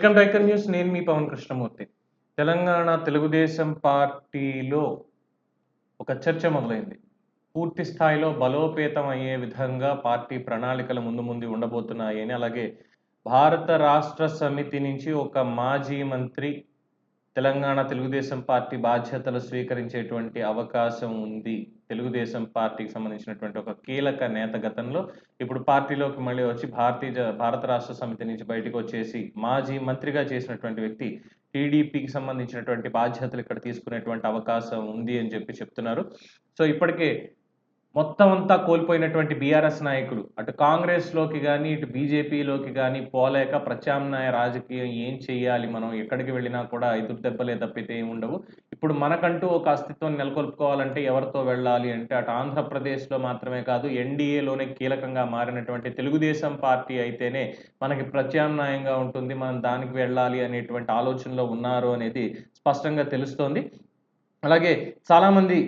Welcome to icon news. నేను మీ పవన్ కృష్ణమూర్తి. తెలంగాణ తెలుగుదేశం పార్టీలో ఒక చర్చ మొదలైంది. పూర్తి స్థాయిలో బలోపేతం అయ్యే విధంగా పార్టీ ప్రణాళికలు ముందు ఉండబోతున్నాయని, అలాగే భారత రాష్ట్ర సమితి నుంచి ఒక మాజీ మంత్రి తెలంగాణ తెలుగుదేశం పార్టీ బాధ్యతలు స్వీకరించేటువంటి అవకాశం ఉంది. తెలుగుదేశం పార్టీకి సంబంధించినటువంటి ఒక కీలక నేత గతంలో ఇప్పుడు పార్టీలోకి మళ్ళీ వచ్చి భారత రాష్ట్ర సమితి నుంచి బయటకు వచ్చేసి మాజీ మంత్రిగా చేసినటువంటి వ్యక్తి టీడీపీకి సంబంధించినటువంటి బాధ్యతలు ఇక్కడ తీసుకునేటువంటి అవకాశం ఉంది అని చెప్తున్నారు. సో ఇప్పటికే మొత్తం అంతా కోల్పోయినటువంటి బీఆర్ఎస్ నాయకులు అటు కాంగ్రెస్లోకి కానీ ఇటు బీజేపీలోకి కానీ పోలేక ప్రత్యామ్నాయ రాజకీయం ఏం చేయాలి, మనం ఎక్కడికి వెళ్ళినా కూడా ఎదురు దెబ్బలే తప్పితే ఏమి ఉండవు. ఇప్పుడు మనకంటూ ఒక అస్తిత్వం నెలకొల్పుకోవాలంటే ఎవరితో వెళ్ళాలి అంటే అటు ఆంధ్రప్రదేశ్లో మాత్రమే కాదు, ఎన్డీఏలోనే కీలకంగా మారినటువంటి తెలుగుదేశం పార్టీ అయితేనే మనకి ప్రత్యామ్నాయంగా ఉంటుంది, మనం దానికి వెళ్ళాలి అనేటువంటి ఆలోచనలో ఉన్నారు అనేది స్పష్టంగా తెలుస్తోంది. అలాగే చాలామంది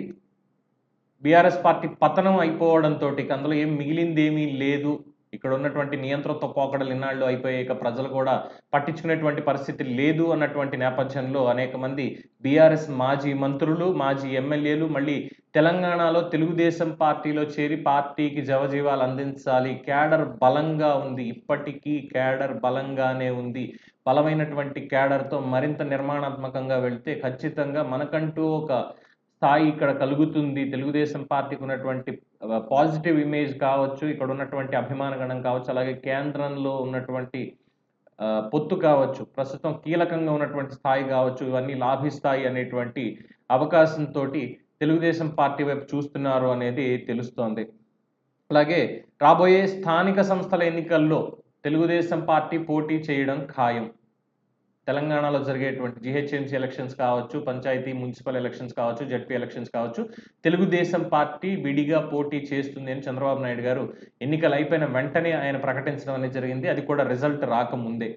బీఆర్ఎస్ పార్టీ పతనం అయిపోవడంతో అందులో ఏం మిగిలిందేమీ లేదు, ఇక్కడ ఉన్నటువంటి నియంత్రణతో పోకడలు ఇన్నాళ్ళు అయిపోయాక ప్రజలు కూడా పట్టించుకునేటువంటి పరిస్థితి లేదు అన్నటువంటి నేపథ్యంలో అనేక మంది బీఆర్ఎస్ మాజీ మంత్రులు, మాజీ ఎమ్మెల్యేలు మళ్ళీ తెలంగాణలో తెలుగుదేశం పార్టీలో చేరి పార్టీకి జవజీవాలు అందించాలి. క్యాడర్ బలంగా ఉంది, ఇప్పటికీ క్యాడర్ బలంగానే ఉంది. బలమైనటువంటి క్యాడర్తో మరింత నిర్మాణాత్మకంగా వెళ్తే ఖచ్చితంగా మనకంటూ ఒక స్థాయి ఇక్కడ కలుగుతుంది. తెలుగుదేశం పార్టీకి ఉన్నటువంటి పాజిటివ్ ఇమేజ్ కావచ్చు, ఇక్కడ ఉన్నటువంటి అభిమాన గణం కావచ్చు, అలాగే కేంద్రంలో ఉన్నటువంటి పొత్తు కావచ్చు, ప్రస్తుతం కీలకంగా ఉన్నటువంటి స్థాయి కావచ్చు, ఇవన్నీ లాభిస్తాయి అనేటువంటి అవకాశంతో తెలుగుదేశం పార్టీ వైపు చూస్తున్నారు అనేది తెలుస్తోంది. అలాగే రాబోయే స్థానిక సంస్థల ఎన్నికల్లో తెలుగుదేశం పార్టీ పోటీ చేయడం ఖాయం. తెలంగాణలో జరిగేటువంటి జిహెచ్ఎంసీ ఎలక్షన్స్ కావచ్చు, పంచాయతీ మున్సిపల్ ఎలక్షన్స్ కావచ్చు, జడ్పీ ఎలక్షన్స్ కావచ్చు, తెలుగుదేశం పార్టీ విడిగా పోటీ చేస్తుంది అని చంద్రబాబు నాయుడు గారు ఎన్నికలు అయిపోయిన వెంటనే ఆయన ప్రకటించడం అనేది జరిగింది. అది కూడా రిజల్ట్ రాకముందే.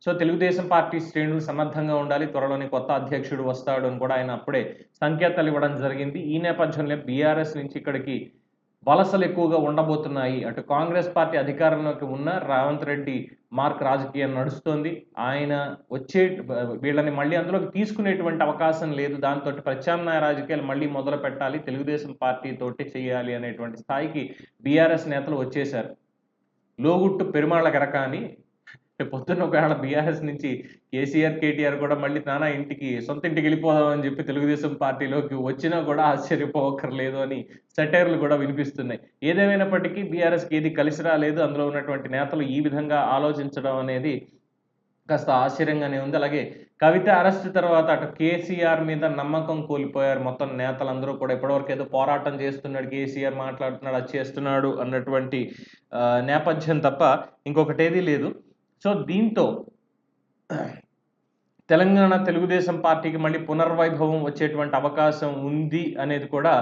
సో తెలుగుదేశం పార్టీ శ్రేణులు సమర్థంగా ఉండాలి, త్వరలోనే కొత్త అధ్యక్షుడు వస్తాడు అని కూడా ఆయన అప్పుడే సంకేతాలు ఇవ్వడం జరిగింది. ఈ నేపథ్యంలో బీఆర్ఎస్ నుంచి ఇక్కడికి వలసలు ఎక్కువగా ఉండబోతున్నాయి. అటు కాంగ్రెస్ పార్టీ అధికారంలోకి ఉన్న రేవంత్ రెడ్డి మార్క్ రాజకీయం నడుస్తోంది. ఆయన వీళ్ళని మళ్ళీ అందులోకి తీసుకునేటువంటి అవకాశం లేదు. దాంతో ప్రత్యామ్నాయ రాజకీయాలు మళ్ళీ మొదలు పెట్టాలి, తెలుగుదేశం పార్టీ తోటి చేయాలి అనేటువంటి స్థాయికి బీఆర్ఎస్ నేతలు వచ్చేశారు. లోగుట్టు పెరుమాళ్ళ గరక అని పొద్దున్న ఒకవేళ బీఆర్ఎస్ నుంచి కేసీఆర్, కేటీఆర్ కూడా మళ్ళీ సొంత ఇంటికి వెళ్ళిపోదామని చెప్పి తెలుగుదేశం పార్టీలోకి వచ్చినా కూడా ఆశ్చర్యపోవక్కర్లేదు అని సెటైర్లు కూడా వినిపిస్తున్నాయి. ఏదేమైనప్పటికీ బీఆర్ఎస్కి ఏది కలిసి రాలేదు. అందులో ఉన్నటువంటి నేతలు ఈ విధంగా ఆలోచించడం అనేది కాస్త ఆశ్చర్యంగానే ఉంది. అలాగే కవిత అరెస్ట్ తర్వాత అటు కేసీఆర్ మీద నమ్మకం కోల్పోయారు మొత్తం నేతలందరూ కూడా. ఇప్పటివరకు ఏదో పోరాటం చేస్తున్నాడు, కేసీఆర్ మాట్లాడుతున్నాడు, అది చేస్తున్నాడు అన్నటువంటి నేపథ్యం తప్ప ఇంకొకటి ఏదీ లేదు. సో దీంతో తెలంగాణ తెలుగుదేశం పార్టీకి మళ్ళీ పునర్వైభవం వచ్చేటువంటి అవకాశం ఉంది అనేది కూడా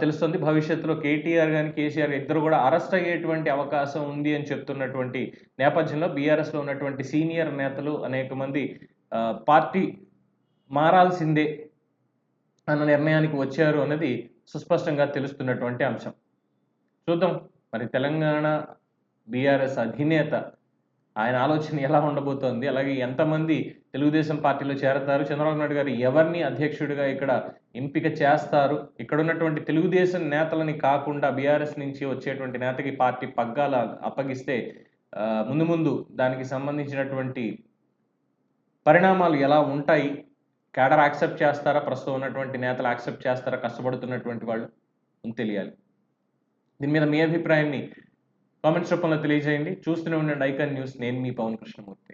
తెలుస్తుంది. భవిష్యత్తులో కేటీఆర్ కానీ కేసీఆర్ ఇద్దరు కూడా అరెస్ట్ అయ్యేటువంటి అవకాశం ఉంది అని చెప్తున్నటువంటి నేపథ్యంలో బీఆర్ఎస్లో ఉన్నటువంటి సీనియర్ నేతలు అనేక మంది పార్టీ మారాల్సిందే అన్న నిర్ణయానికి వచ్చారు అన్నది సుస్పష్టంగా తెలుస్తున్నటువంటి అంశం. చూద్దాం మరి తెలంగాణ బీఆర్ఎస్ అధినేత ఆయన ఆలోచన ఎలా ఉండబోతోంది, అలాగే ఎంతమంది తెలుగుదేశం పార్టీలో చేరతారు, చంద్రబాబు నాయుడు గారు ఎవరిని అధ్యక్షుడిగా ఇక్కడ ఎంపిక చేస్తారు, ఇక్కడ ఉన్నటువంటి తెలుగుదేశం నేతలని కాకుండా బీఆర్ఎస్ నుంచి వచ్చేటువంటి నేతకి పార్టీ పగ్గాల అప్పగిస్తే ముందు దానికి సంబంధించినటువంటి పరిణామాలు ఎలా ఉంటాయి, క్యాడర్ యాక్సెప్ట్ చేస్తారా, ప్రస్తుతం ఉన్నటువంటి నేతలు యాక్సెప్ట్ చేస్తారా, కష్టపడుతున్నటువంటి వాళ్ళు తెలియాలి. దీని మీద మీ అభిప్రాయాన్ని కామెంట్స్ రూపంలో తెలియజేయండి. చూస్తూనే ఉండండి ఐకాన్ న్యూస్. నేను మీ పవన్ కృష్ణమూర్తి.